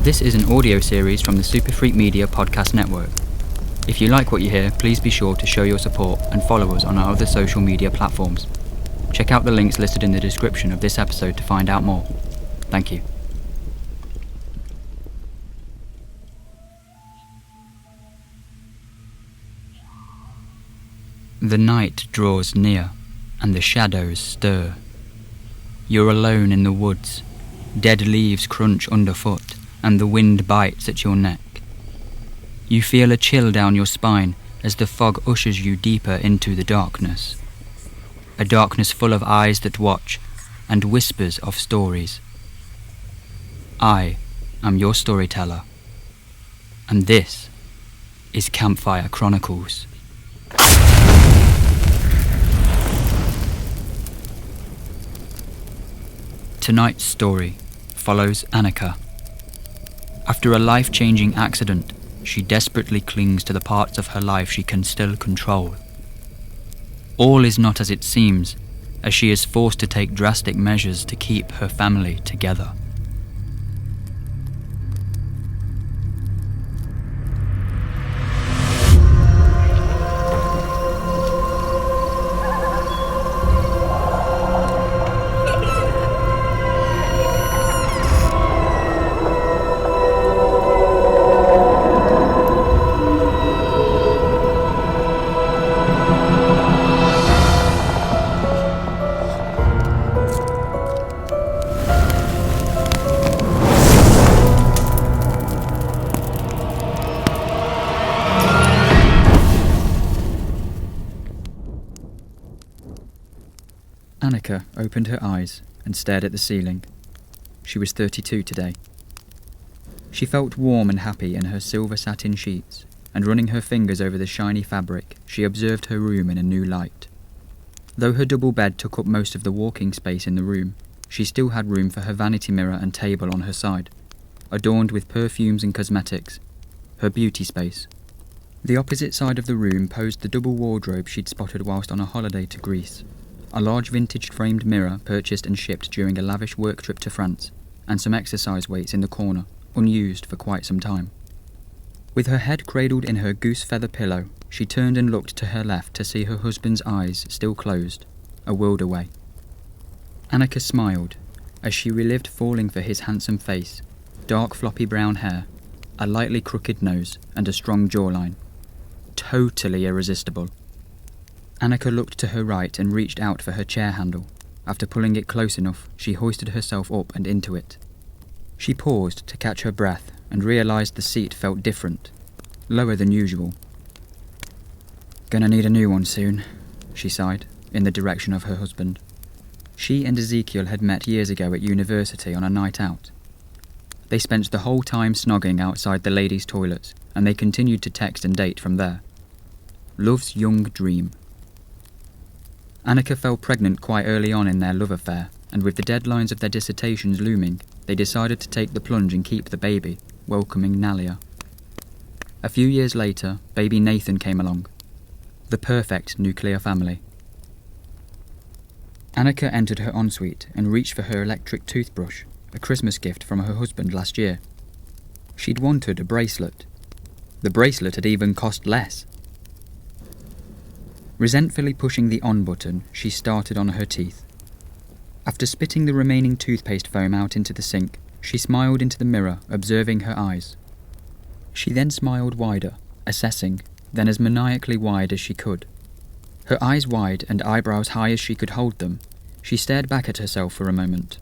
This is an audio series from the superfreakmedia podcast network. If you like what you hear, please be sure to show your support and follow us on our other social media platforms. Check out the links listed in the description of this episode to find out more. Thank you. The night draws near, and the shadows stir. You're alone in the woods. Dead leaves crunch underfoot, and the wind bites at your neck. You feel a chill down your spine as the fog ushers you deeper into the darkness. A darkness full of eyes that watch, and whispers of stories. I am your storyteller, and this is Campfire Chronicles. Tonight's story follows Annika. After a life-changing accident, she desperately clings to the parts of her life she can still control. All is not as it seems, as she is forced to take drastic measures to keep her family together. Annika opened her eyes and stared at the ceiling. She was 32 today. She felt warm and happy in her silver satin sheets, and running her fingers over the shiny fabric, she observed her room in a new light. Though her double bed took up most of the walking space in the room, she still had room for her vanity mirror and table on her side, adorned with perfumes and cosmetics, her beauty space. The opposite side of the room posed the double wardrobe she'd spotted whilst on a holiday to Greece. A large vintage framed mirror purchased and shipped during a lavish work trip to France, and some exercise weights in the corner, unused for quite some time. With her head cradled in her goose feather pillow, she turned and looked to her left to see her husband's eyes still closed, a world away. Annika smiled as she relived falling for his handsome face, dark floppy brown hair, a lightly crooked nose, and a strong jawline. Totally irresistible. Annika looked to her right and reached out for her chair handle. After pulling it close enough, she hoisted herself up and into it. She paused to catch her breath and realised the seat felt different, lower than usual. "Gonna need a new one soon," she sighed, in the direction of her husband. She and Ezekiel had met years ago at university on a night out. They spent the whole time snogging outside the ladies' toilets, and they continued to text and date from there. Love's young dream. Annika fell pregnant quite early on in their love affair, and with the deadlines of their dissertations looming, they decided to take the plunge and keep the baby, welcoming Nalia. A few years later, baby Nathan came along. The perfect nuclear family. Annika entered her ensuite and reached for her electric toothbrush, a Christmas gift from her husband last year. She'd wanted a bracelet. The bracelet had even cost less. Resentfully pushing the on button, she started on her teeth. After spitting the remaining toothpaste foam out into the sink, she smiled into the mirror, observing her eyes. She then smiled wider, assessing, then as maniacally wide as she could. Her eyes wide and eyebrows high as she could hold them, she stared back at herself for a moment.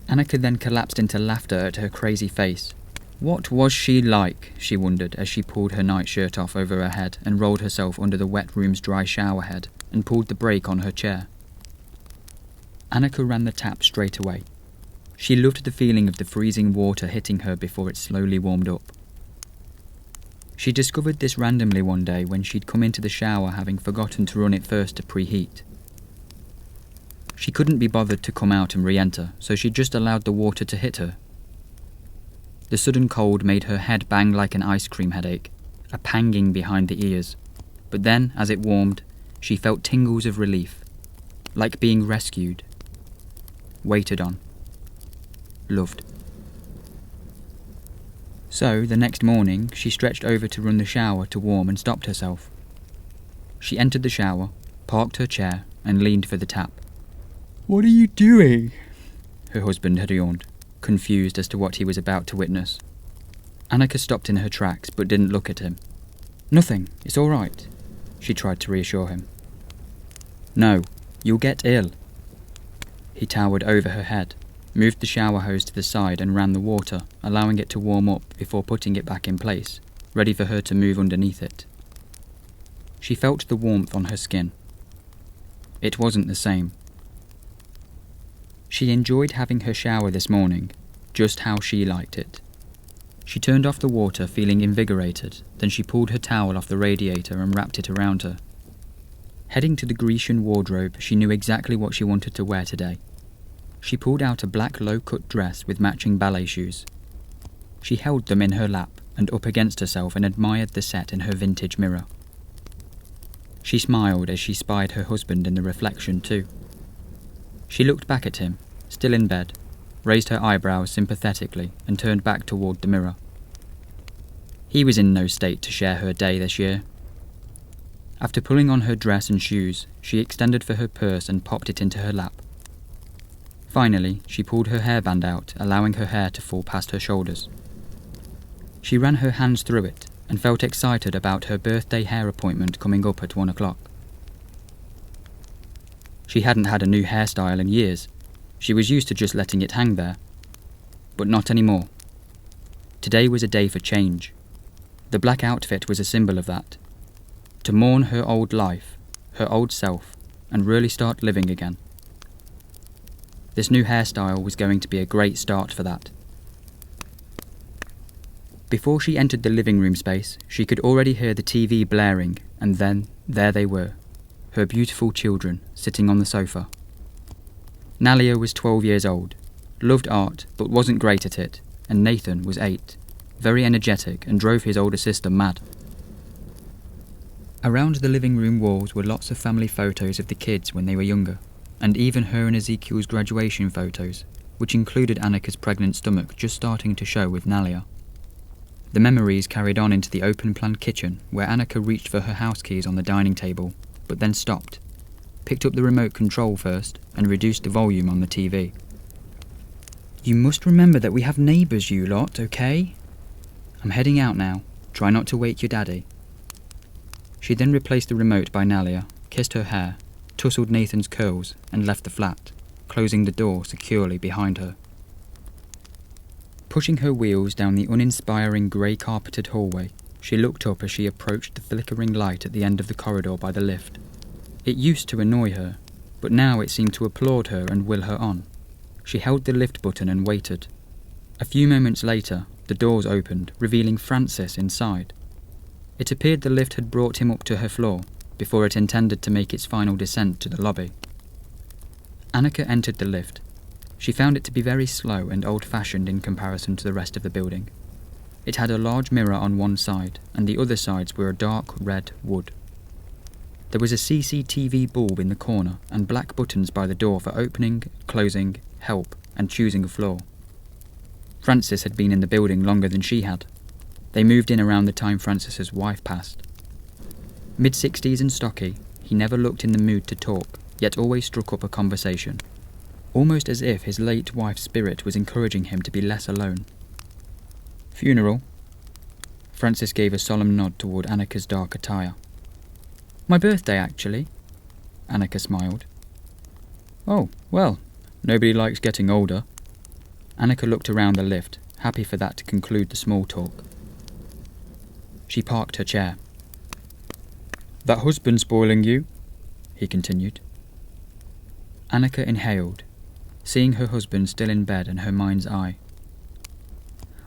Annika then collapsed into laughter at her crazy face. What was she like, she wondered as she pulled her nightshirt off over her head and rolled herself under the wet room's dry shower head and pulled the brake on her chair. Annika ran the tap straight away. She loved the feeling of the freezing water hitting her before it slowly warmed up. She discovered this randomly one day when she'd come into the shower having forgotten to run it first to preheat. She couldn't be bothered to come out and re-enter, so she just allowed the water to hit her. The sudden cold made her head bang like an ice cream headache, a panging behind the ears. But then, as it warmed, she felt tingles of relief, like being rescued, waited on. loved. So, the next morning, she stretched over to run the shower to warm and stopped herself. She entered the shower, parked her chair, and leaned for the tap. "What are you doing?" her husband had yawned, confused as to what he was about to witness. Annika stopped in her tracks but didn't look at him. "Nothing, it's all right," she tried to reassure him. "No, you'll get ill." He towered over her head, moved the shower hose to the side and ran the water, allowing it to warm up before putting it back in place, ready for her to move underneath it. She felt the warmth on her skin. It wasn't the same. She enjoyed having her shower this morning, just how she liked it. She turned off the water feeling invigorated, then she pulled her towel off the radiator and wrapped it around her. Heading to the Grecian wardrobe, she knew exactly what she wanted to wear today. She pulled out a black low-cut dress with matching ballet shoes. She held them in her lap and up against herself and admired the set in her vintage mirror. She smiled as she spied her husband in the reflection too. She looked back at him, still in bed, raised her eyebrows sympathetically and turned back toward the mirror. He was in no state to share her day this year. After pulling on her dress and shoes, she extended for her purse and popped it into her lap. Finally, she pulled her hairband out, allowing her hair to fall past her shoulders. She ran her hands through it and felt excited about her birthday hair appointment coming up at 1 o'clock. She hadn't had a new hairstyle in years. She was used to just letting it hang there. But not anymore. Today was a day for change. The black outfit was a symbol of that. To mourn her old life, her old self, and really start living again. This new hairstyle was going to be a great start for that. Before she entered the living room space, she could already hear the TV blaring, and then there they were, her beautiful children sitting on the sofa. Nalia was 12 years old, loved art but wasn't great at it, and Nathan was 8, very energetic and drove his older sister mad. Around the living room walls were lots of family photos of the kids when they were younger, and even her and Ezekiel's graduation photos, which included Annika's pregnant stomach just starting to show with Nalia. The memories carried on into the open-plan kitchen, where Annika reached for her house keys on the dining table, but then stopped, picked up the remote control first, and reduced the volume on the TV. "You must remember that we have neighbours, you lot, okay? I'm heading out now. Try not to wake your daddy." She then replaced the remote by Nalia, kissed her hair, tousled Nathan's curls, and left the flat, closing the door securely behind her. Pushing her wheels down the uninspiring grey-carpeted hallway, she looked up as she approached the flickering light at the end of the corridor by the lift. It used to annoy her, but now it seemed to applaud her and will her on. She held the lift button and waited. A few moments later, the doors opened, revealing Francis inside. It appeared the lift had brought him up to her floor, before it intended to make its final descent to the lobby. Annika entered the lift. She found it to be very slow and old-fashioned in comparison to the rest of the building. It had a large mirror on one side, and the other sides were a dark red wood. There was a CCTV bulb in the corner, and black buttons by the door for opening, closing, help, and choosing a floor. Francis had been in the building longer than she had. They moved in around the time Francis's wife passed. Mid-60s and stocky, he never looked in the mood to talk, yet always struck up a conversation. Almost as if his late wife's spirit was encouraging him to be less alone. "Funeral?" Francis gave a solemn nod toward Annika's dark attire. "My birthday, actually." Annika smiled. "Oh, well, nobody likes getting older." Annika looked around the lift, happy for that to conclude the small talk. She parked her chair. "That husband spoiling you?" he continued. Annika inhaled, seeing her husband still in bed in her mind's eye.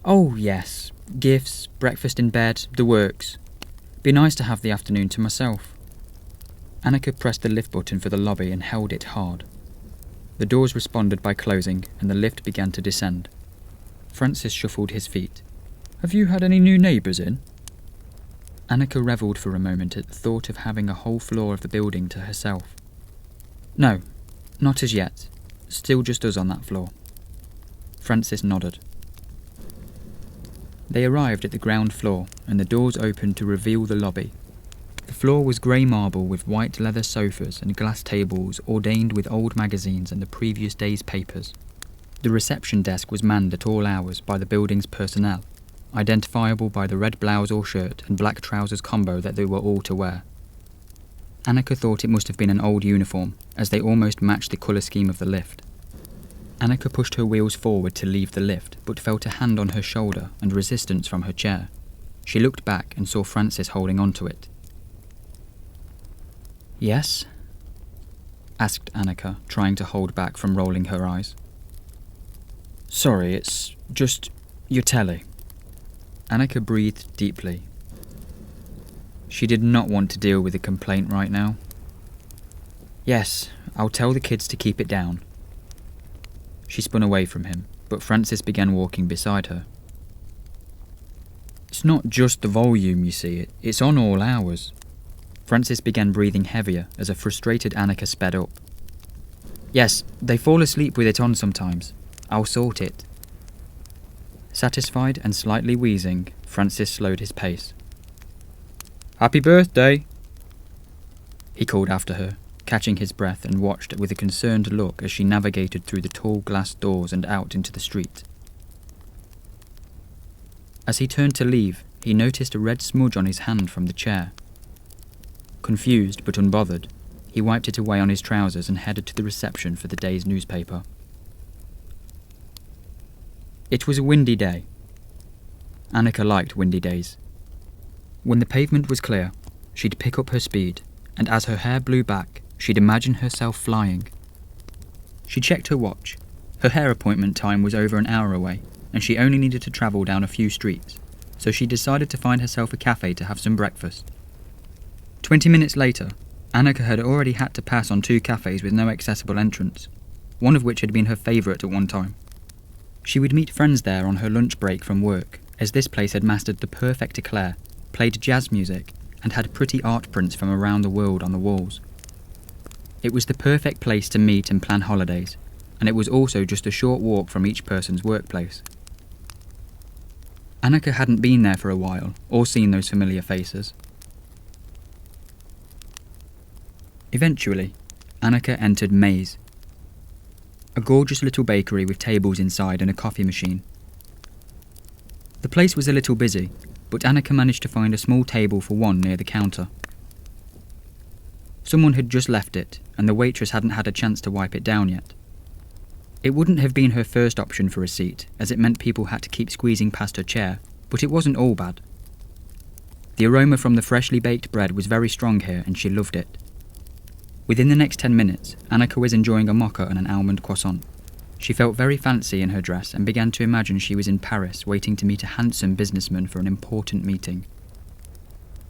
"Oh, yes. Gifts, breakfast in bed, the works. Be nice to have the afternoon to myself." Annika pressed the lift button for the lobby and held it hard. The doors responded by closing, and the lift began to descend. Francis shuffled his feet. "Have you had any new neighbours in?" Annika revelled for a moment at the thought of having a whole floor of the building to herself. "No, not as yet. Still just us on that floor." Francis nodded. They arrived at the ground floor, and the doors opened to reveal the lobby. The floor was grey marble with white leather sofas and glass tables ordained with old magazines and the previous day's papers. The reception desk was manned at all hours by the building's personnel, identifiable by the red blouse or shirt and black trousers combo that they were all to wear. Annika thought it must have been an old uniform, as they almost matched the colour scheme of the lift. Annika pushed her wheels forward to leave the lift, but felt a hand on her shoulder and resistance from her chair. She looked back and saw Francis holding onto it. "Yes?" asked Annika, trying to hold back from rolling her eyes. "Sorry, it's just your telly." Annika breathed deeply. She did not want to deal with a complaint right now. "Yes, I'll tell the kids to keep it down." She spun away from him, but Francis began walking beside her. "It's not just the volume, you see, it's on all hours." Francis began breathing heavier as a frustrated Annika sped up. "Yes, they fall asleep with it on sometimes. I'll sort it." Satisfied and slightly wheezing, Francis slowed his pace. "Happy birthday!" he called after her, catching his breath, and watched with a concerned look as she navigated through the tall glass doors and out into the street. As he turned to leave, he noticed a red smudge on his hand from the chair. Confused but unbothered, he wiped it away on his trousers and headed to the reception for the day's newspaper. It was a windy day. Annika liked windy days. When the pavement was clear, she'd pick up her speed, and as her hair blew back, she'd imagine herself flying. She checked her watch. Her hair appointment time was over an hour away, and she only needed to travel down a few streets, so she decided to find herself a cafe to have some breakfast. 20 minutes later, Annika had already had to pass on 2 cafes with no accessible entrance, one of which had been her favourite at one time. She would meet friends there on her lunch break from work, as this place had mastered the perfect eclair, played jazz music, and had pretty art prints from around the world on the walls. It was the perfect place to meet and plan holidays, and it was also just a short walk from each person's workplace. Annika hadn't been there for a while, or seen those familiar faces. Eventually, Annika entered Maze, a gorgeous little bakery with tables inside and a coffee machine. The place was a little busy, but Annika managed to find a small table for one near the counter. Someone had just left it, and the waitress hadn't had a chance to wipe it down yet. It wouldn't have been her first option for a seat, as it meant people had to keep squeezing past her chair, but it wasn't all bad. The aroma from the freshly baked bread was very strong here, and she loved it. Within the next 10 minutes, Annika was enjoying a mocha and an almond croissant. She felt very fancy in her dress and began to imagine she was in Paris waiting to meet a handsome businessman for an important meeting.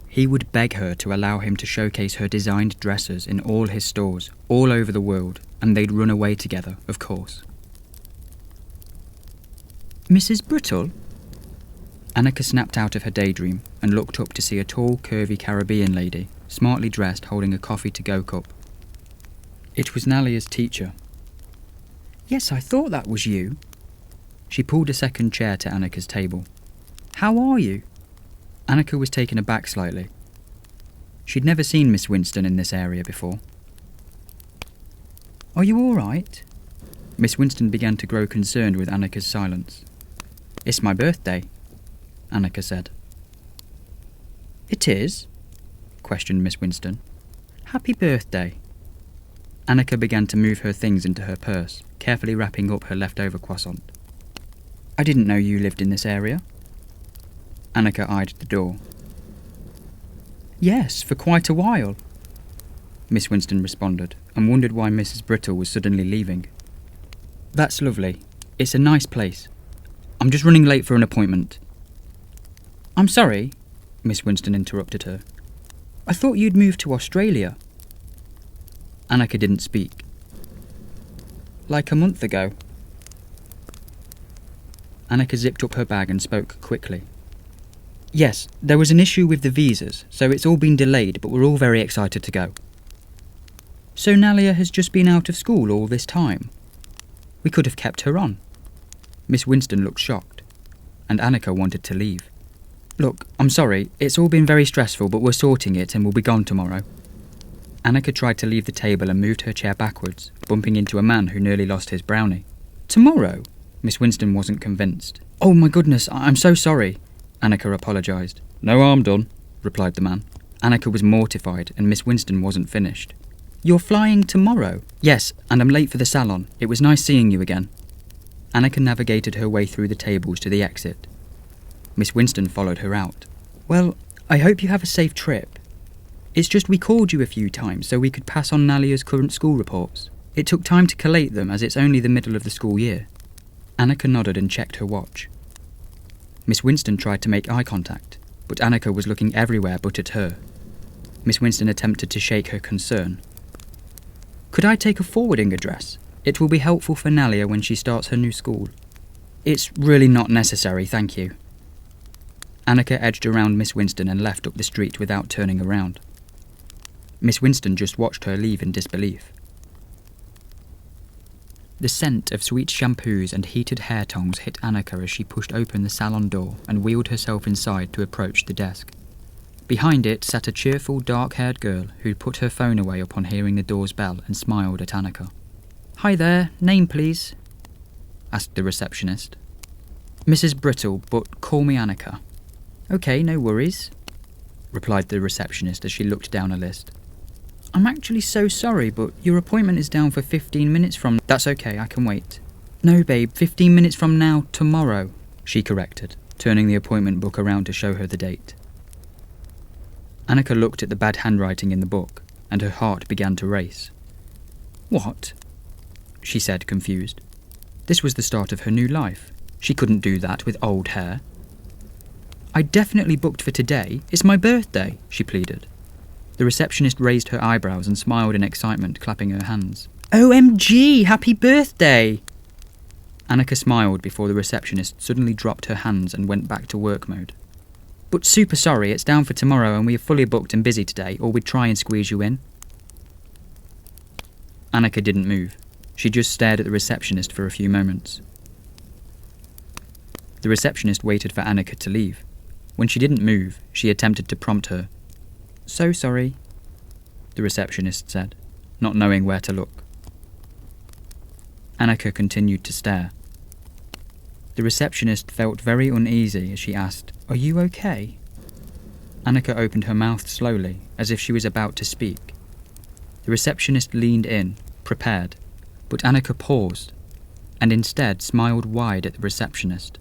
He would beg her to allow him to showcase her designed dresses in all his stores, all over the world, and they'd run away together, of course. "Mrs. Brentnall?" Annika snapped out of her daydream and looked up to see a tall, curvy Caribbean lady, smartly dressed, holding a coffee-to-go cup. It was Nalia's teacher. "Yes, I thought that was you." She pulled a second chair to Annika's table. "How are you?" Annika was taken aback slightly. She'd never seen Miss Winston in this area before. "Are you all right?" Miss Winston began to grow concerned with Annika's silence. "It's my birthday," Annika said. "It is?" questioned Miss Winston. "Happy birthday." Annika began to move her things into her purse, carefully wrapping up her leftover croissant. "I didn't know you lived in this area." Annika eyed the door. "Yes, for quite a while," Miss Winston responded, and wondered why Mrs. Brentnall was suddenly leaving. "That's lovely. It's a nice place. I'm just running late for an appointment." "I'm sorry," Miss Winston interrupted her. "I thought you'd moved to Australia." Annika didn't speak. "Like a month ago." Annika zipped up her bag and spoke quickly. "Yes, there was an issue with the visas, so it's all been delayed, but we're all very excited to go." "So Nalia has just been out of school all this time? We could have kept her on." Miss Winston looked shocked, and Annika wanted to leave. "Look, I'm sorry, it's all been very stressful, but we're sorting it and we'll be gone tomorrow." Annika tried to leave the table and moved her chair backwards, bumping into a man who nearly lost his brownie. "Tomorrow?" Miss Winston wasn't convinced. "Oh my goodness, I'm so sorry," Annika apologised. "No harm done," replied the man. Annika was mortified, and Miss Winston wasn't finished. "You're flying tomorrow?" "Yes, and I'm late for the salon. It was nice seeing you again." Annika navigated her way through the tables to the exit. Miss Winston followed her out. "Well, I hope you have a safe trip. It's just we called you a few times so we could pass on Nalia's current school reports. It took time to collate them as it's only the middle of the school year." Annika nodded and checked her watch. Miss Winston tried to make eye contact, but Annika was looking everywhere but at her. Miss Winston attempted to shake her concern. "Could I take a forwarding address? It will be helpful for Nalia when she starts her new school." "It's really not necessary, thank you." Annika edged around Miss Winston and left up the street without turning around. Miss Winston just watched her leave in disbelief. The scent of sweet shampoos and heated hair tongs hit Annika as she pushed open the salon door and wheeled herself inside to approach the desk. Behind it sat a cheerful, dark-haired girl who'd put her phone away upon hearing the door's bell and smiled at Annika. "Hi there, name please?" asked the receptionist. "Mrs. Brittle, but call me Annika." "Okay, no worries," replied the receptionist as she looked down a list. "I'm actually so sorry, but your appointment is down for 15 minutes from..." "That's okay, I can wait." "No, babe, 15 minutes from now, tomorrow," she corrected, turning the appointment book around to show her the date. Annika looked at the bad handwriting in the book, and her heart began to race. "What?" she said, confused. This was the start of her new life. She couldn't do that with old hair. "I definitely booked for today. It's my birthday," she pleaded. The receptionist raised her eyebrows and smiled in excitement, clapping her hands. "OMG, happy birthday!" Annika smiled before the receptionist suddenly dropped her hands and went back to work mode. "But super sorry, it's down for tomorrow and we are fully booked and busy today, or we'd try and squeeze you in." Annika didn't move. She just stared at the receptionist for a few moments. The receptionist waited for Annika to leave. When she didn't move, she attempted to prompt her. "So sorry," the receptionist said, not knowing where to look. Annika continued to stare. The receptionist felt very uneasy as she asked, "Are you okay?" Annika opened her mouth slowly, as if she was about to speak. The receptionist leaned in, prepared, but Annika paused, and instead smiled wide at the receptionist.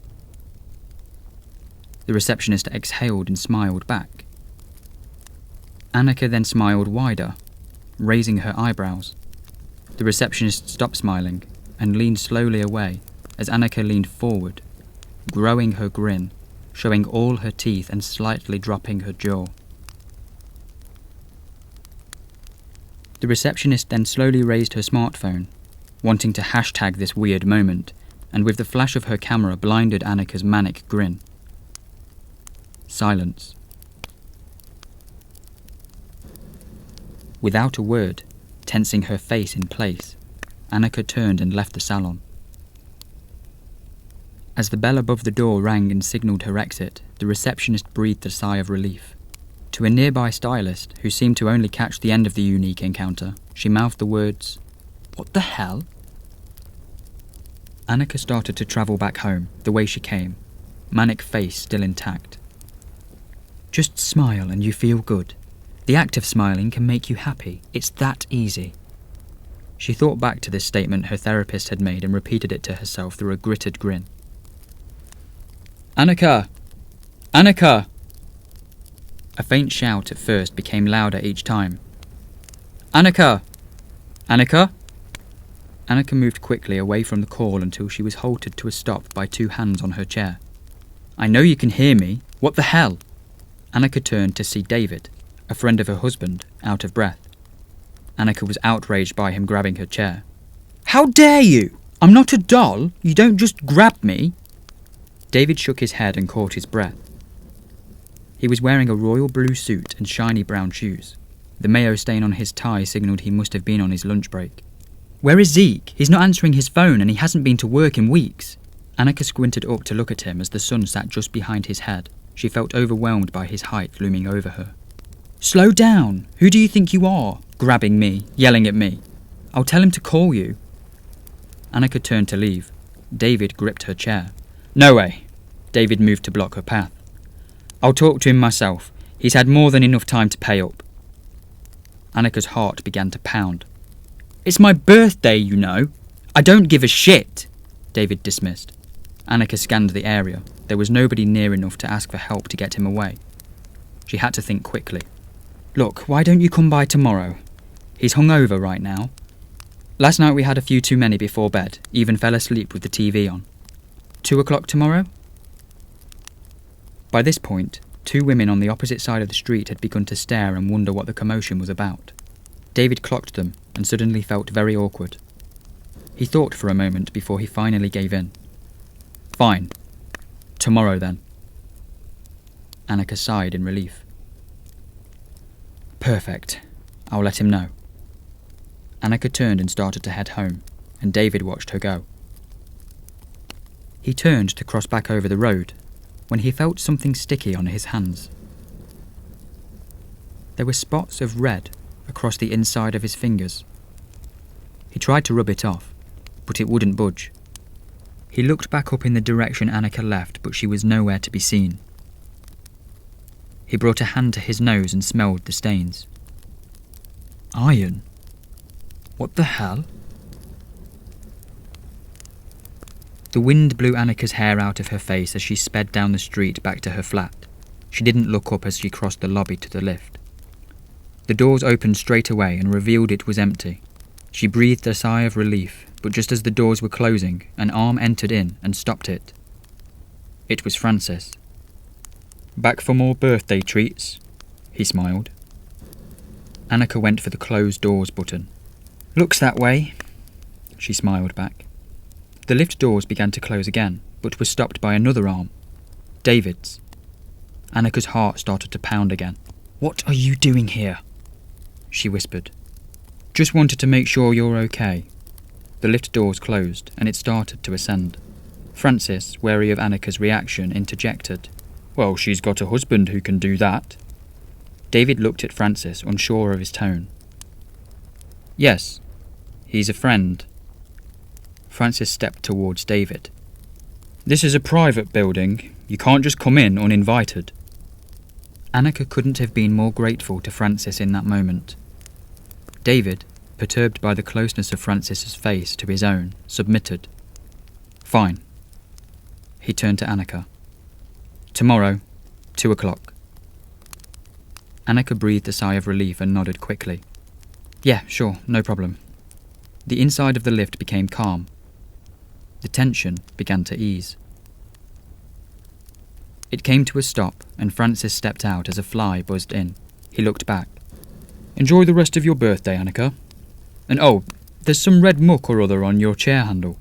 The receptionist exhaled and smiled back. Annika then smiled wider, raising her eyebrows. The receptionist stopped smiling and leaned slowly away as Annika leaned forward, growing her grin, showing all her teeth and slightly dropping her jaw. The receptionist then slowly raised her smartphone, wanting to hashtag this weird moment, and with the flash of her camera blinded Annika's manic grin. Silence. Without a word, tensing her face in place, Annika turned and left the salon. As the bell above the door rang and signalled her exit, the receptionist breathed a sigh of relief. To a nearby stylist, who seemed to only catch the end of the unique encounter, she mouthed the words, "What the hell?" Annika started to travel back home, the way she came, manic face still intact. Just smile and you feel good. The act of smiling can make you happy. It's that easy. She thought back to this statement her therapist had made and repeated it to herself through a gritted grin. "Annika! Annika!" A faint shout at first became louder each time. "Annika! Annika!" Annika moved quickly away from the call until she was halted to a stop by two hands on her chair. "I know you can hear me. What the hell?" Annika turned to see David, a friend of her husband, out of breath. Annika was outraged by him grabbing her chair. "How dare you? I'm not a doll. You don't just grab me." David shook his head and caught his breath. He was wearing a royal blue suit and shiny brown shoes. The mayo stain on his tie signalled he must have been on his lunch break. "Where is Zeke? He's not answering his phone and he hasn't been to work in weeks." Annika squinted up to look at him as the sun sat just behind his head. She felt overwhelmed by his height looming over her. "Slow down! Who do you think you are? Grabbing me, yelling at me. I'll tell him to call you." Annika turned to leave. David gripped her chair. "No way." David moved to block her path. "I'll talk to him myself. He's had more than enough time to pay up." Annika's heart began to pound. "It's my birthday, you know. I don't give a shit," David dismissed. Annika scanned the area. There was nobody near enough to ask for help to get him away. She had to think quickly. "Look, why don't you come by tomorrow? He's hungover right now. Last night we had a few too many before bed, even fell asleep with the TV on. 2 o'clock tomorrow?" By this point, 2 women on the opposite side of the street had begun to stare and wonder what the commotion was about. David clocked them and suddenly felt very awkward. He thought for a moment before he finally gave in. "Fine. Tomorrow then." Annika sighed in relief. "Perfect. I'll let him know." Annika turned and started to head home, and David watched her go. He turned to cross back over the road when he felt something sticky on his hands. There were spots of red across the inside of his fingers. He tried to rub it off, but it wouldn't budge. He looked back up in the direction Annika left, but she was nowhere to be seen. He brought a hand to his nose and smelled the stains. Iron? What the hell? The wind blew Annika's hair out of her face as she sped down the street back to her flat. She didn't look up as she crossed the lobby to the lift. The doors opened straight away and revealed it was empty. She breathed a sigh of relief, but just as the doors were closing, an arm entered in and stopped it. It was Francis. "Back for more birthday treats?" he smiled. Annika went for the close doors button. "Looks that way," she smiled back. The lift doors began to close again, but were stopped by another arm. David's. Annika's heart started to pound again. "What are you doing here?" she whispered. "Just wanted to make sure you're okay." The lift doors closed, and it started to ascend. Francis, wary of Annika's reaction, interjected. "Well, she's got a husband who can do that." David looked at Francis, unsure of his tone. "Yes, he's a friend." Francis stepped towards David. "This is a private building. You can't just come in uninvited." Annika couldn't have been more grateful to Francis in that moment. David, perturbed by the closeness of Francis's face to his own, submitted. "Fine." He turned to Annika. "Tomorrow, 2 o'clock. Annika breathed a sigh of relief and nodded quickly. "Yeah, sure, no problem." The inside of the lift became calm. The tension began to ease. It came to a stop, and Francis stepped out as a fly buzzed in. He looked back. "Enjoy the rest of your birthday, Annika. And oh, there's some red muck or other on your chair handle."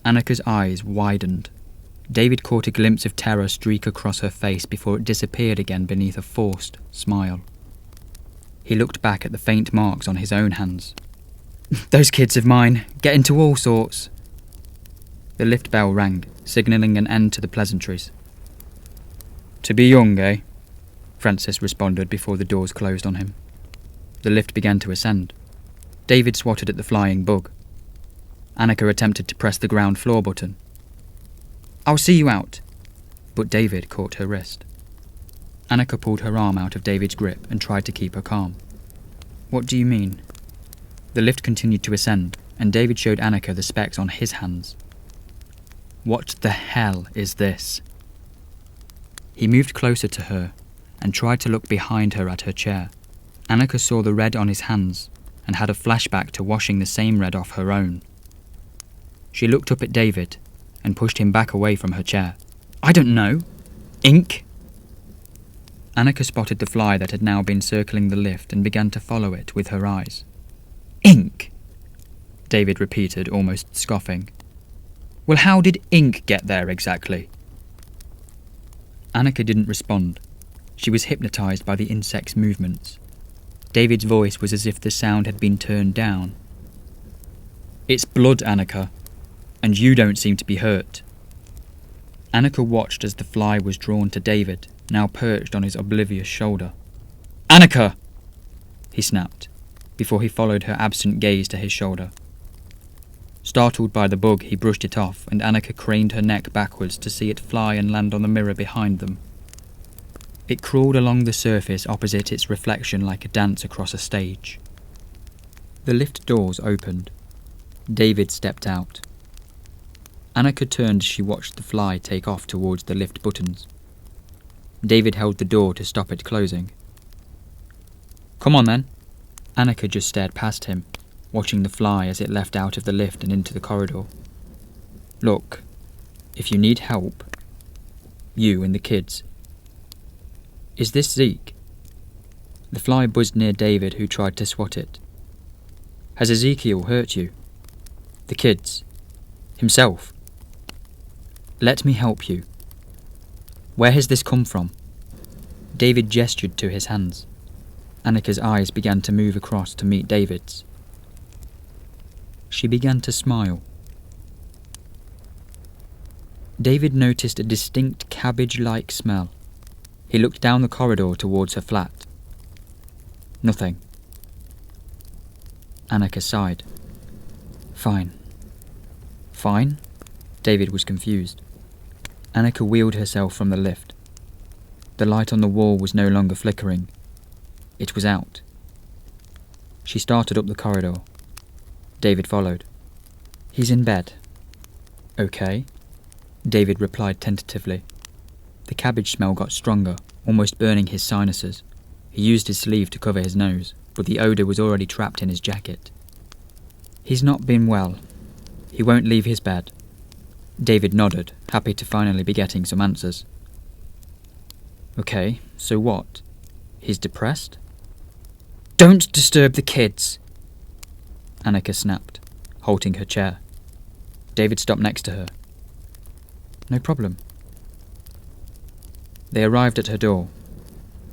Annika's eyes widened. David caught a glimpse of terror streak across her face before it disappeared again beneath a forced smile. He looked back at the faint marks on his own hands. "Those kids of mine get into all sorts." The lift bell rang, signalling an end to the pleasantries. "To be young, eh?" Francis responded before the doors closed on him. The lift began to ascend. David swatted at the flying bug. Annika attempted to press the ground floor button. "I'll see you out." But David caught her wrist. Annika pulled her arm out of David's grip and tried to keep her calm. "What do you mean?" The lift continued to ascend, and David showed Annika the specks on his hands. "What the hell is this?" He moved closer to her and tried to look behind her at her chair. Annika saw the red on his hands and had a flashback to washing the same red off her own. She looked up at David and pushed him back away from her chair. "I don't know. Ink?" Annika spotted the fly that had now been circling the lift and began to follow it with her eyes. "Ink?" David repeated, almost scoffing. "Well, how did ink get there exactly?" Annika didn't respond. She was hypnotized by the insect's movements. David's voice was as if the sound had been turned down. "It's blood, Annika, and you don't seem to be hurt. Annika watched as the fly was drawn to David, now perched on his oblivious shoulder. "Annika!" he snapped, before he followed her absent gaze to his shoulder. Startled by the bug, he brushed it off, and Annika craned her neck backwards to see it fly and land on the mirror behind them. It crawled along the surface opposite its reflection like a dance across a stage. The lift doors opened. David stepped out. Annika turned as she watched the fly take off towards the lift buttons. David held the door to stop it closing. "Come on then." Annika just stared past him, watching the fly as it left out of the lift and into the corridor. "Look, if you need help, you and the kids. Is this Zeke?" The fly buzzed near David, who tried to swat it. "Has Ezekiel hurt you? The kids? Himself? Let me help you. Where has this come from?" David gestured to his hands. Annika's eyes began to move across to meet David's. She began to smile. David noticed a distinct cabbage-like smell. He looked down the corridor towards her flat. Nothing. Annika sighed. "Fine." "Fine?" David was confused. Annika wheeled herself from the lift. The light on the wall was no longer flickering. It was out. She started up the corridor. David followed. "He's in bed." "Okay," David replied tentatively. The cabbage smell got stronger, almost burning his sinuses. He used his sleeve to cover his nose, but the odour was already trapped in his jacket. "He's not been well. He won't leave his bed." David nodded, happy to finally be getting some answers. "Okay, so what? He's depressed?" "Don't disturb the kids!" Annika snapped, halting her chair. David stopped next to her. "No problem." They arrived at her door.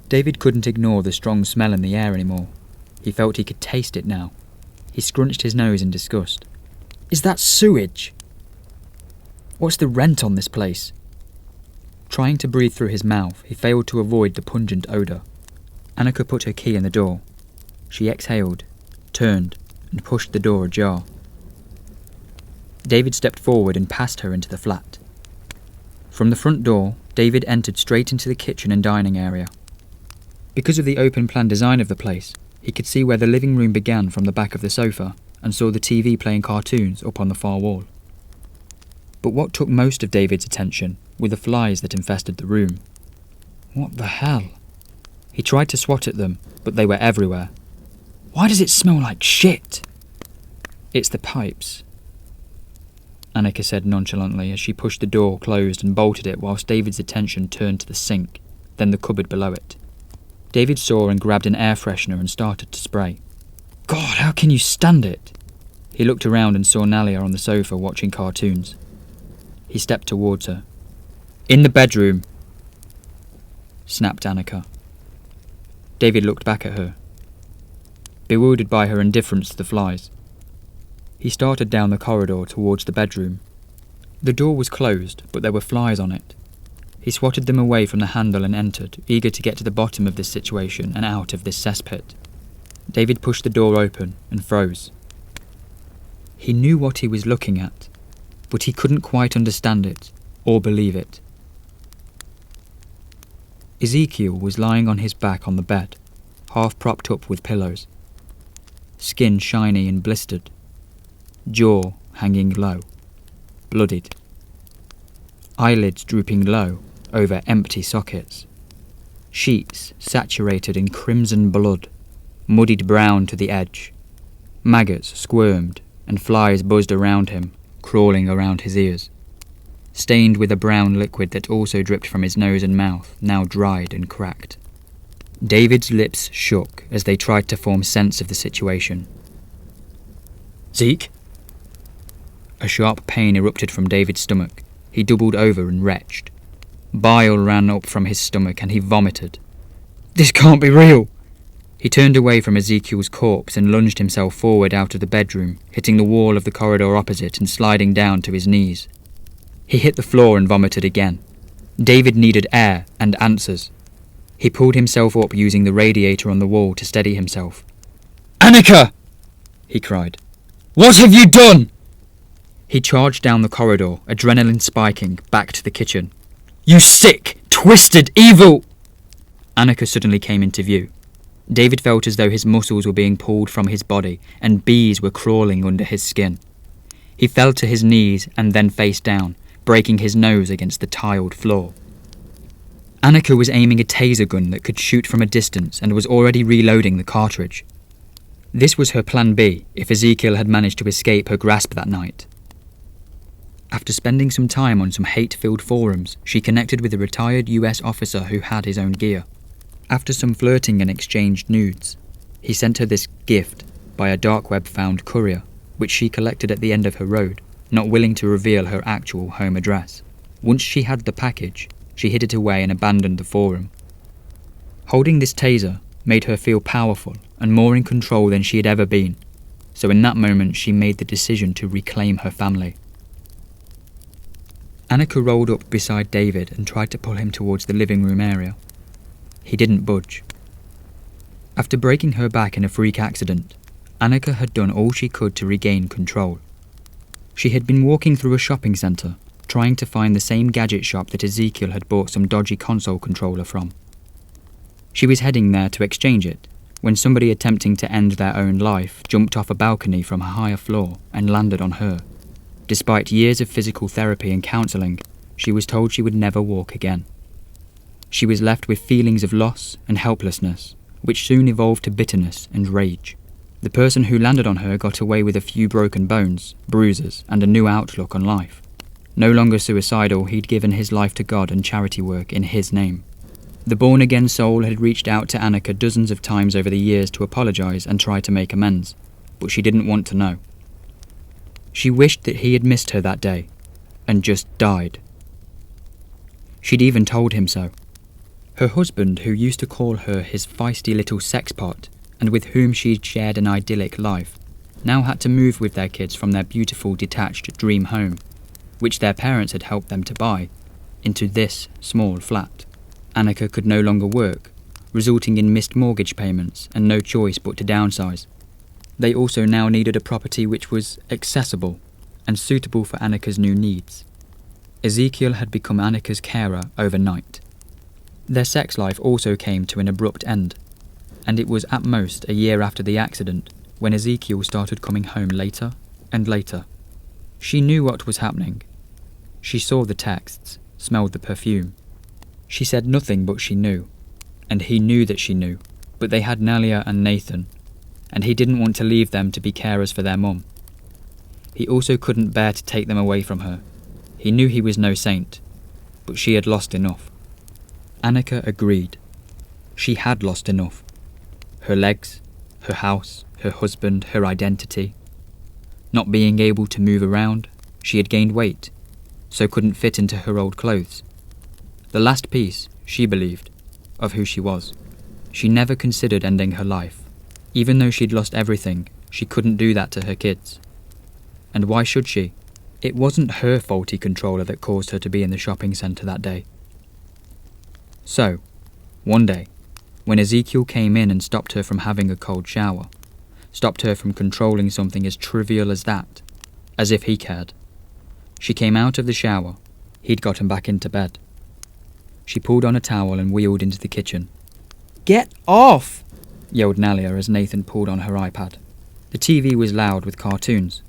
David couldn't ignore the strong smell in the air anymore. He felt he could taste it now. He scrunched his nose in disgust. "Is that sewage? What's the rent on this place?" Trying to breathe through his mouth, he failed to avoid the pungent odour. Annika put her key in the door. She exhaled, turned, and pushed the door ajar. David stepped forward and passed her into the flat. From the front door, David entered straight into the kitchen and dining area. Because of the open-plan design of the place, he could see where the living room began from the back of the sofa and saw the TV playing cartoons up on the far wall. But what took most of David's attention were the flies that infested the room. What the hell? He tried to swat at them, but they were everywhere. "Why does it smell like shit?" "It's the pipes," Annika said nonchalantly as she pushed the door closed and bolted it whilst David's attention turned to the sink, then the cupboard below it. David saw and grabbed an air freshener and started to spray. "God, how can you stand it?" He looked around and saw Nalia on the sofa watching cartoons. He stepped towards her. "In the bedroom," snapped Annika. David looked back at her, bewildered by her indifference to the flies. He started down the corridor towards the bedroom. The door was closed, but there were flies on it. He swatted them away from the handle and entered, eager to get to the bottom of this situation and out of this cesspit. David pushed the door open and froze. He knew what he was looking at, but he couldn't quite understand it or believe it. Ezekiel was lying on his back on the bed, half propped up with pillows. Skin shiny and blistered. Jaw hanging low. Bloodied. Eyelids drooping low over empty sockets. Sheets saturated in crimson blood, muddied brown to the edge. Maggots squirmed and flies buzzed around him, crawling around his ears. Stained with a brown liquid that also dripped from his nose and mouth, now dried and cracked. David's lips shook as they tried to form sense of the situation. "Zeke?" A sharp pain erupted from David's stomach. He doubled over and retched. Bile ran up from his stomach and he vomited. "This can't be real!" He turned away from Ezekiel's corpse and lunged himself forward out of the bedroom, hitting the wall of the corridor opposite and sliding down to his knees. He hit the floor and vomited again. David needed air and answers. He pulled himself up using the radiator on the wall to steady himself. "Annika!" he cried. "What have you done?" He charged down the corridor, adrenaline spiking, back to the kitchen. "You sick, twisted, evil—" Annika suddenly came into view. David felt as though his muscles were being pulled from his body and bees were crawling under his skin. He fell to his knees and then face down, breaking his nose against the tiled floor. Annika was aiming a taser gun that could shoot from a distance and was already reloading the cartridge. This was her plan B if Ezekiel had managed to escape her grasp that night. After spending some time on some hate-filled forums, she connected with a retired US officer who had his own gear. After some flirting and exchanged nudes, he sent her this gift by a dark web found courier, which she collected at the end of her road, not willing to reveal her actual home address. Once she had the package, she hid it away and abandoned the forum. Holding this taser made her feel powerful and more in control than she had ever been, so in that moment she made the decision to reclaim her family. Annika rolled up beside David and tried to pull him towards the living room area. He didn't budge. After breaking her back in a freak accident, Annika had done all she could to regain control. She had been walking through a shopping centre, trying to find the same gadget shop that Ezekiel had bought some dodgy console controller from. She was heading there to exchange it, when somebody attempting to end their own life jumped off a balcony from a higher floor and landed on her. Despite years of physical therapy and counselling, she was told she would never walk again. She was left with feelings of loss and helplessness, which soon evolved to bitterness and rage. The person who landed on her got away with a few broken bones, bruises, and a new outlook on life. No longer suicidal, he'd given his life to God and charity work in his name. The born-again soul had reached out to Annika dozens of times over the years to apologise and try to make amends, but she didn't want to know. She wished that he had missed her that day, and just died. She'd even told him so. Her husband, who used to call her his feisty little sexpot, and with whom she'd shared an idyllic life, now had to move with their kids from their beautiful detached dream home, which their parents had helped them to buy, into this small flat. Annika could no longer work, resulting in missed mortgage payments and no choice but to downsize. They also now needed a property which was accessible and suitable for Annika's new needs. Ezekiel had become Annika's carer overnight. Their sex life also came to an abrupt end, and it was at most a year after the accident when Ezekiel started coming home later and later. She knew what was happening. She saw the texts, smelled the perfume. She said nothing, but she knew, and he knew that she knew, but they had Nalia and Nathan, and he didn't want to leave them to be carers for their mum. He also couldn't bear to take them away from her. He knew he was no saint, but she had lost enough. Annika agreed. She had lost enough. Her legs, her house, her husband, her identity. Not being able to move around, she had gained weight, so couldn't fit into her old clothes. The last piece, she believed, of who she was. She never considered ending her life. Even though she'd lost everything, she couldn't do that to her kids. And why should she? It wasn't her faulty controller that caused her to be in the shopping centre that day. So, one day, when Ezekiel came in and stopped her from having a cold shower, stopped her from controlling something as trivial as that, as if he cared. She came out of the shower. He'd gotten back into bed. She pulled on a towel and wheeled into the kitchen. "Get off!" yelled Nalia as Nathan pulled on her iPad. The TV was loud with cartoons.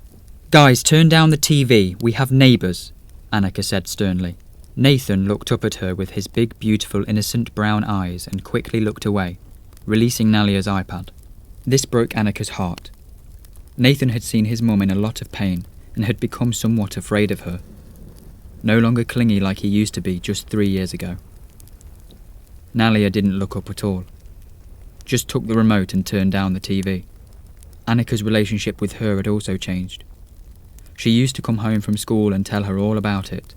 "Guys, turn down the TV, we have neighbours," Annika said sternly. Nathan looked up at her with his big, beautiful, innocent brown eyes and quickly looked away, releasing Nalia's iPad. This broke Annika's heart. Nathan had seen his mum in a lot of pain and had become somewhat afraid of her. No longer clingy like he used to be just 3 years ago. Nalia didn't look up at all. Just took the remote and turned down the TV. Annika's relationship with her had also changed. She used to come home from school and tell her all about it,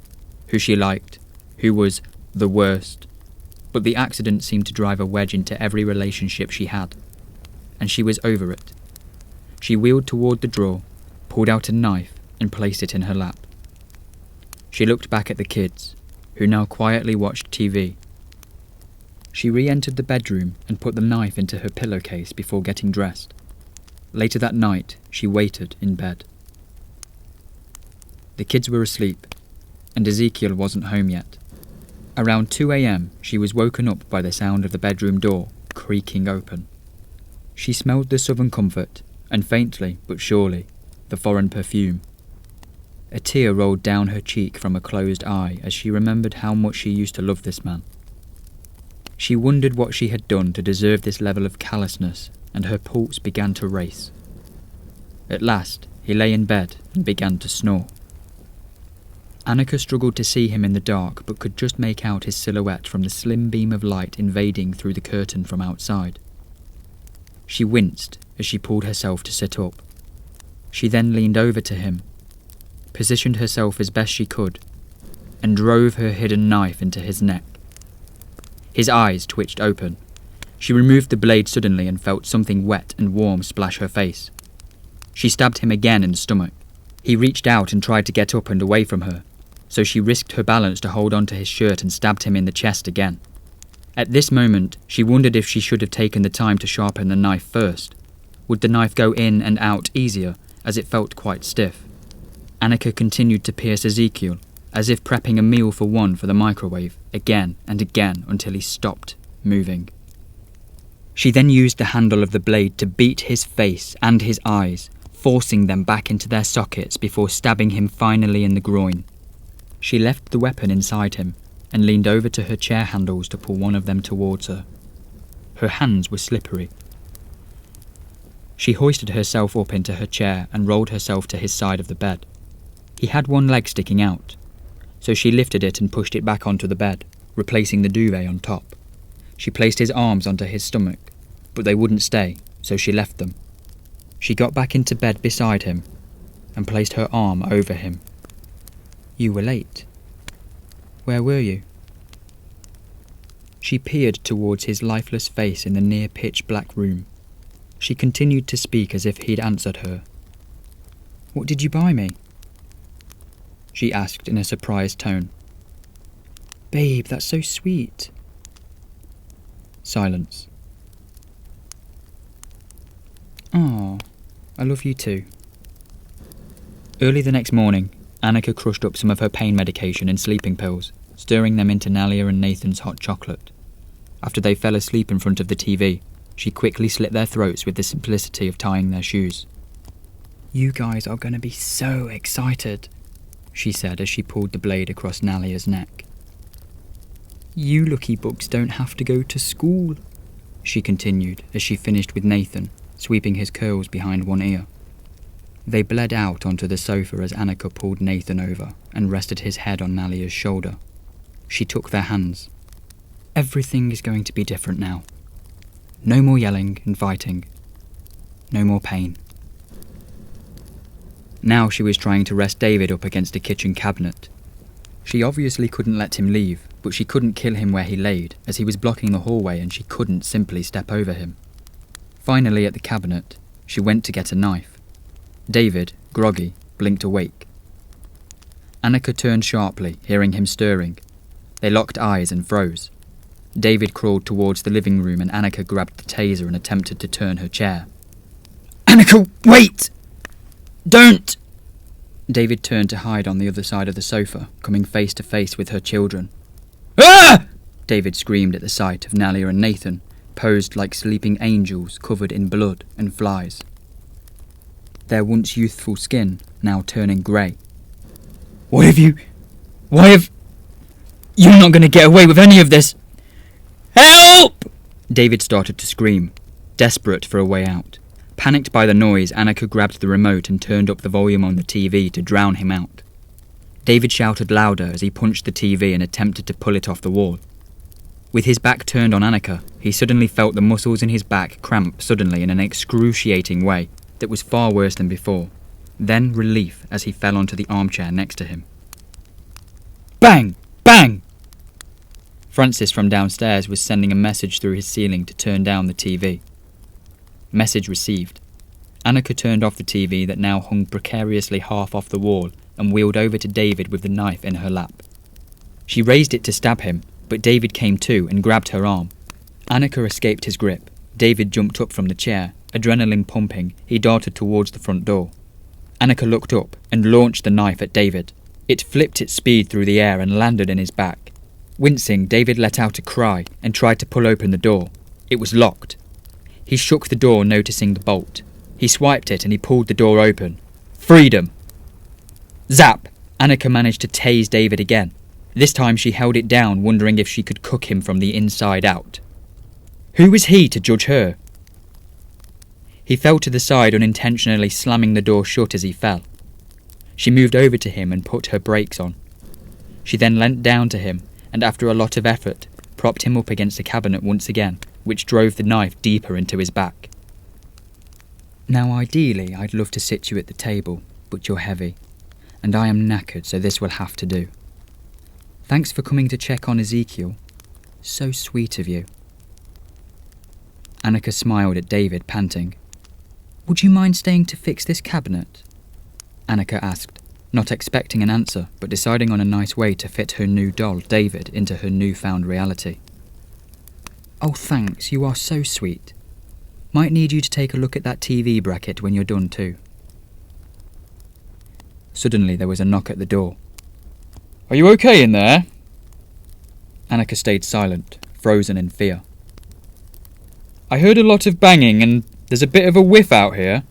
who she liked, who was the worst. But the accident seemed to drive a wedge into every relationship she had, and she was over it. She wheeled toward the drawer, pulled out a knife and placed it in her lap. She looked back at the kids, who now quietly watched TV. She re-entered the bedroom and put the knife into her pillowcase before getting dressed. Later that night, she waited in bed. The kids were asleep, and Ezekiel wasn't home yet. Around 2 a.m, she was woken up by the sound of the bedroom door creaking open. She smelled the southern comfort, and faintly but surely, the foreign perfume. A tear rolled down her cheek from a closed eye as she remembered how much she used to love this man. She wondered what she had done to deserve this level of callousness, and her pulse began to race. At last, he lay in bed and began to snore. Annika struggled to see him in the dark, but could just make out his silhouette from the slim beam of light invading through the curtain from outside. She winced as she pulled herself to sit up. She then leaned over to him, positioned herself as best she could, and drove her hidden knife into his neck. His eyes twitched open. She removed the blade suddenly and felt something wet and warm splash her face. She stabbed him again in the stomach. He reached out and tried to get up and away from her, so she risked her balance to hold onto his shirt and stabbed him in the chest again. At this moment, she wondered if she should have taken the time to sharpen the knife first. Would the knife go in and out easier, as it felt quite stiff? Annika continued to pierce Ezekiel, as if prepping a meal for one for the microwave, again and again until he stopped moving. She then used the handle of the blade to beat his face and his eyes, forcing them back into their sockets before stabbing him finally in the groin. She left the weapon inside him and leaned over to her chair handles to pull one of them towards her. Her hands were slippery. She hoisted herself up into her chair and rolled herself to his side of the bed. He had one leg sticking out, so she lifted it and pushed it back onto the bed, replacing the duvet on top. She placed his arms onto his stomach, but they wouldn't stay, so she left them. She got back into bed beside him and placed her arm over him. "You were late. Where were you?" She peered towards his lifeless face in the near pitch-black room. She continued to speak as if he'd answered her. "What did you buy me?" she asked in a surprised tone. "Babe, that's so sweet." Silence. "Aw, I love you too." Early the next morning, Annika crushed up some of her pain medication and sleeping pills, stirring them into Nalia and Nathan's hot chocolate. After they fell asleep in front of the TV, she quickly slit their throats with the simplicity of tying their shoes. "You guys are going to be so excited," she said as she pulled the blade across Nalia's neck. "You lucky bugs don't have to go to school," she continued as she finished with Nathan, sweeping his curls behind one ear. They bled out onto the sofa as Annika pulled Nathan over and rested his head on Nalia's shoulder. She took their hands. "Everything is going to be different now. No more yelling and fighting. No more pain." Now she was trying to rest David up against a kitchen cabinet. She obviously couldn't let him leave, but she couldn't kill him where he laid, as he was blocking the hallway and she couldn't simply step over him. Finally, at the cabinet, she went to get a knife. David, groggy, blinked awake. Annika turned sharply, hearing him stirring. They locked eyes and froze. David crawled towards the living room and Annika grabbed the taser and attempted to turn her chair. "Annika, wait! Don't!" David turned to hide on the other side of the sofa, coming face to face with her children. "Ah!" David screamed at the sight of Nalia and Nathan, posed like sleeping angels covered in blood and flies. Their once youthful skin now turning grey. Why have... You're not going to get away with any of this! Help! David started to scream, desperate for a way out. Panicked by the noise, Annika grabbed the remote and turned up the volume on the TV to drown him out. David shouted louder as he punched the TV and attempted to pull it off the wall. With his back turned on Annika, he suddenly felt the muscles in his back cramp suddenly in an excruciating way that was far worse than before, then relief as he fell onto the armchair next to him. Bang! Bang! Francis from downstairs was sending a message through his ceiling to turn down the TV. Message received. Annika turned off the TV that now hung precariously half off the wall and wheeled over to David with the knife in her lap. She raised it to stab him, but David came to and grabbed her arm. Annika escaped his grip. David jumped up from the chair. Adrenaline pumping, he darted towards the front door. Annika looked up and launched the knife at David. It flipped its speed through the air and landed in his back. Wincing, David let out a cry and tried to pull open the door. It was locked. He shook the door, noticing the bolt. He swiped it and he pulled the door open. Freedom! Zap! Annika managed to tase David again. This time she held it down, wondering if she could cook him from the inside out. Who was he to judge her? He fell to the side, unintentionally slamming the door shut as he fell. She moved over to him and put her brakes on. She then leant down to him, and after a lot of effort, propped him up against the cabinet once again, which drove the knife deeper into his back. Now ideally, I'd love to sit you at the table, but you're heavy, and I am knackered, so this will have to do. Thanks for coming to check on Ezekiel. So sweet of you. Annika smiled at David, panting. Would you mind staying to fix this cabinet? Annika asked, not expecting an answer, but deciding on a nice way to fit her new doll, David, into her newfound reality. Oh, thanks, you are so sweet. Might need you to take a look at that TV bracket when you're done too. Suddenly there was a knock at the door. Are you okay in there? Annika stayed silent, frozen in fear. I heard a lot of banging and there's a bit of a whiff out here.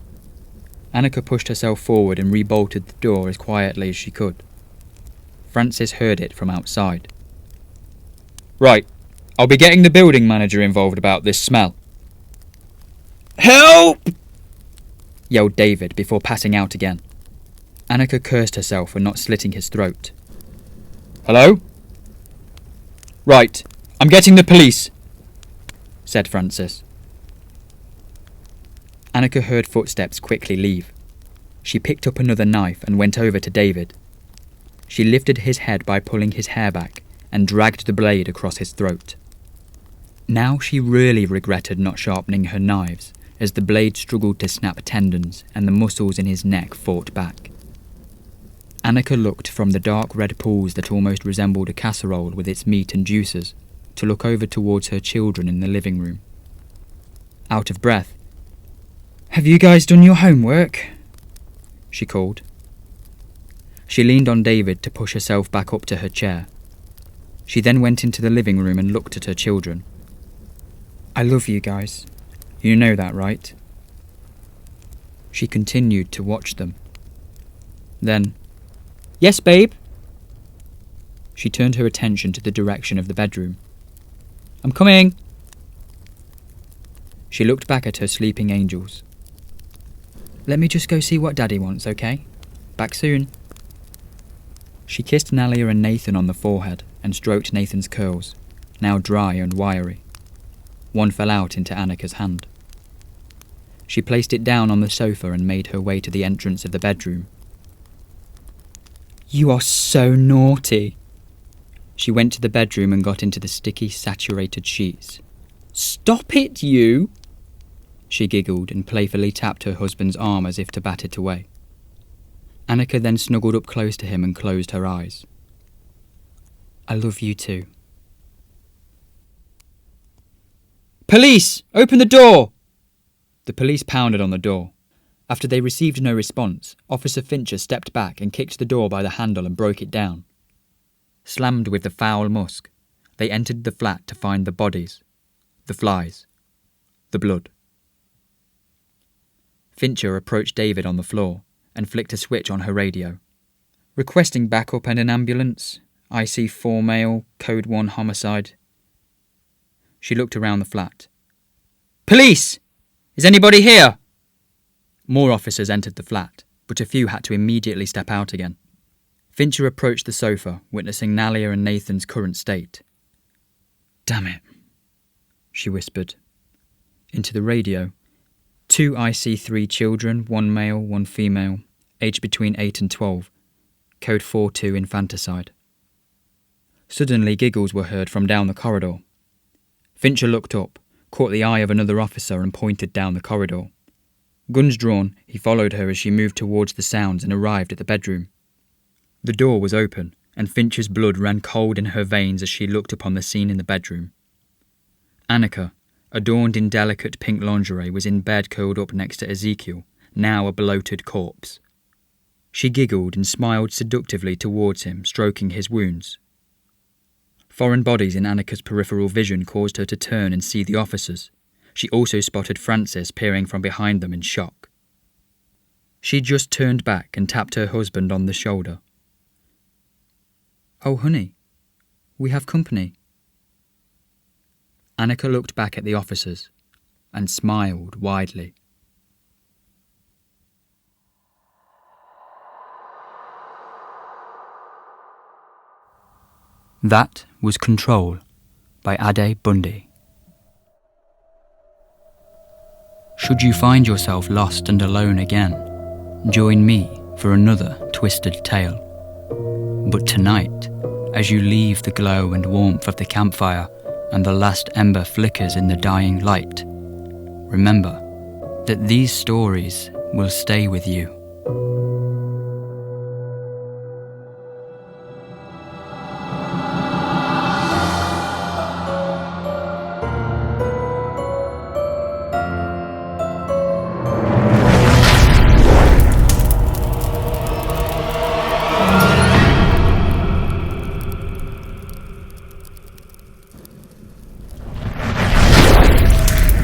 Annika pushed herself forward and rebolted the door as quietly as she could. Francis heard it from outside. Right, I'll be getting the building manager involved about this smell. Help! Yelled David before passing out again. Annika cursed herself for not slitting his throat. Hello? Right, I'm getting the police, said Francis. Annika heard footsteps quickly leave. She picked up another knife and went over to David. She lifted his head by pulling his hair back and dragged the blade across his throat. Now she really regretted not sharpening her knives, as the blade struggled to snap tendons and the muscles in his neck fought back. Annika looked from the dark red pools that almost resembled a casserole with its meat and juices to look over towards her children in the living room. Out of breath, Have you guys done your homework? She called. She leaned on David to push herself back up to her chair. She then went into the living room and looked at her children. I love you guys. You know that, right? She continued to watch them. Then, Yes, babe. She turned her attention to the direction of the bedroom. I'm coming. She looked back at her sleeping angels. Let me just go see what Daddy wants, okay? Back soon. She kissed Nalia and Nathan on the forehead and stroked Nathan's curls, now dry and wiry. One fell out into Annika's hand. She placed it down on the sofa and made her way to the entrance of the bedroom. You are so naughty. She went to the bedroom and got into the sticky, saturated sheets. Stop it, you! She giggled and playfully tapped her husband's arm as if to bat it away. Annika then snuggled up close to him and closed her eyes. I love you too. Police! Open the door! The police pounded on the door. After they received no response, Officer Fincher stepped back and kicked the door by the handle and broke it down. Slammed with the foul musk, they entered the flat to find the bodies, the flies, the blood. Fincher approached David on the floor and flicked a switch on her radio. Requesting backup and an ambulance. IC4 male, code 1 homicide. She looked around the flat. Police! Is anybody here? More officers entered the flat, but a few had to immediately step out again. Fincher approached the sofa, witnessing Nalia and Nathan's current state. Damn it, she whispered. Into the radio. 2 IC3 children, 1 male, 1 female, aged between 8 and 12. Code 42 infanticide. Suddenly giggles were heard from down the corridor. Fincher looked up, caught the eye of another officer and pointed down the corridor. Guns drawn, he followed her as she moved towards the sounds and arrived at the bedroom. The door was open, and Finch's blood ran cold in her veins as she looked upon the scene in the bedroom. Annika, adorned in delicate pink lingerie, was in bed curled up next to Ezekiel, now a bloated corpse. She giggled and smiled seductively towards him, stroking his wounds. Foreign bodies in Annika's peripheral vision caused her to turn and see the officers. She also spotted Francis peering from behind them in shock. She just turned back and tapped her husband on the shoulder. "Oh, honey, we have company." Annika looked back at the officers and smiled widely. That was Control by Adei Bundy. Should you find yourself lost and alone again, join me for another twisted tale. But tonight, as you leave the glow and warmth of the campfire and the last ember flickers in the dying light, remember that these stories will stay with you.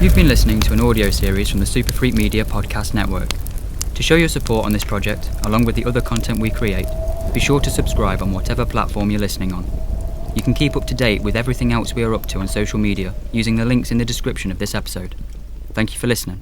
You've been listening to an audio series from the superfreakmedia podcast network. To show your support on this project, along with the other content we create, be sure to subscribe on whatever platform you're listening on. You can keep up to date with everything else we are up to on social media using the links in the description of this episode. Thank you for listening.